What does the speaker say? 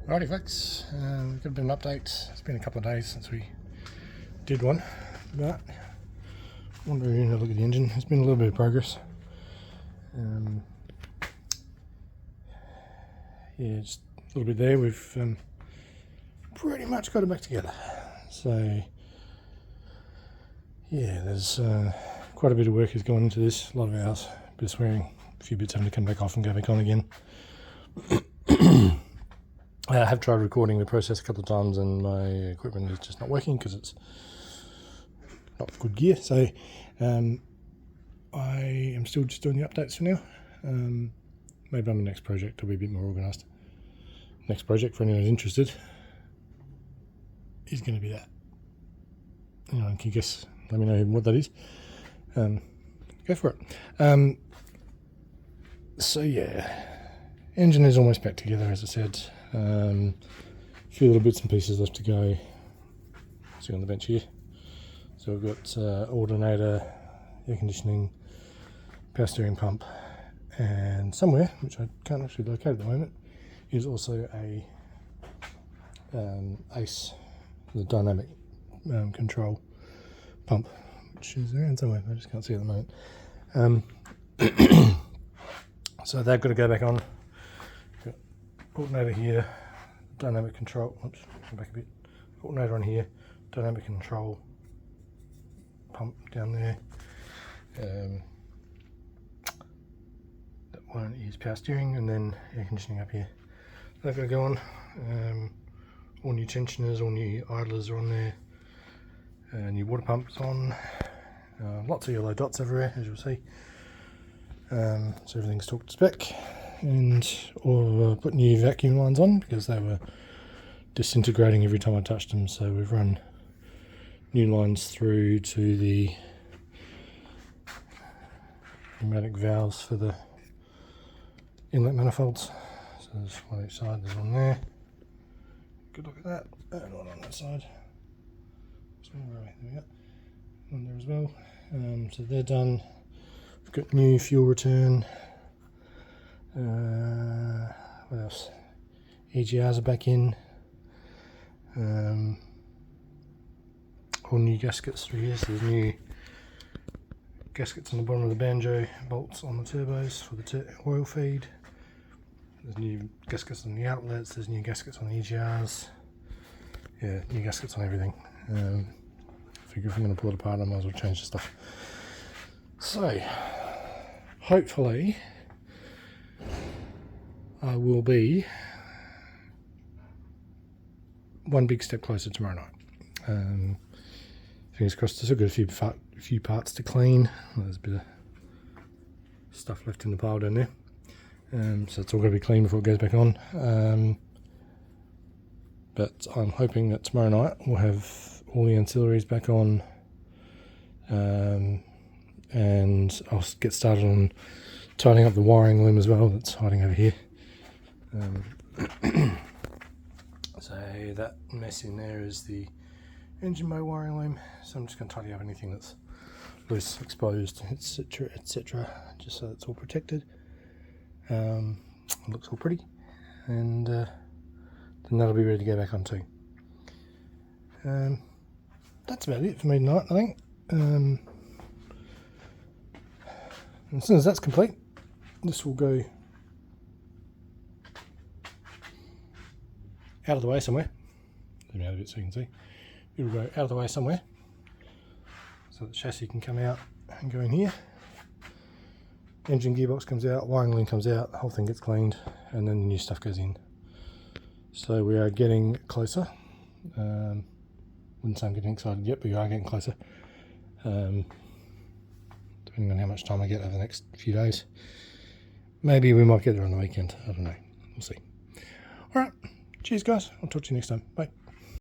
Alrighty folks, got a bit of an update. It's been a couple of days since we did one, but I want to look at the engine. There's been a little bit of progress. Yeah, just a little bit there. We've pretty much got it back together. So yeah, there's quite a bit of work is going into this. A lot of hours, a bit of swearing, a few bits having to come back off and go back on again. I have tried recording the process a couple of times and my equipment is just not working because it's not good gear. So I am still just doing the updates for now. Maybe on the next project I'll be a bit more organised. Next project, for anyone who's interested, is going to be that. Anyone can guess, let me know what that is. Go for it. So yeah, engine is almost back together, as I said. A few little bits and pieces left to go. See on the bench here. So we've got alternator, air conditioning, power steering pump, and somewhere, which I can't actually locate at the moment, is also a ACE, the dynamic control pump, which is around somewhere. I just can't see it at the moment. So they've got to go back on. Alternator here, dynamic control, oops, go back a bit, alternator on here, dynamic control pump down there, that one is power steering, and then air conditioning up here. They've got to go on. All new tensioners, all new idlers are on there, new water pumps on, lots of yellow dots everywhere, as you'll see. So everything's talked to spec. And or put new vacuum lines on because they were disintegrating every time I touched them, so we've run new lines through to the pneumatic valves for the inlet manifolds. So there's one each side, there's one there, good look at that, and one on that side. So there we go, one there as well. So they're done. We've got new fuel return. What else? EGRs are back in. All new gaskets through here. So there's new gaskets on the bottom of the banjo, bolts on the turbos for the oil feed. There's new gaskets on the outlets. There's new gaskets on the EGRs. Yeah, new gaskets on everything. I figure if I'm going to pull it apart, I might as well change the stuff. So hopefully I will be one big step closer tomorrow night. Fingers crossed. I've got a few parts to clean. There's a bit of stuff left in the pile down there, so it's all going to be clean before it goes back on. But I'm hoping that tomorrow night we'll have all the ancillaries back on, and I'll get started on tidying up the wiring loom as well that's hiding over here. So that mess in there is the engine bay wiring loom, so I'm just going to tidy up anything that's loose, exposed, etc, just so it's all protected. It looks all pretty, and then that'll be ready to go back on too. That's about it for me tonight, I think. As soon as that's complete, this will go out of the way somewhere. Zoom out a bit so you can see. It will go out of the way somewhere, so the chassis can come out and go in here. Engine gearbox comes out, wiring loom comes out, the whole thing gets cleaned, and then the new stuff goes in. So we are getting closer. Wouldn't say I'm getting excited yet, but we are getting closer. Depending on how much time I get over the next few days. Maybe we might get there on the weekend, I don't know, we'll see. Alright, cheers guys, I'll talk to you next time, bye.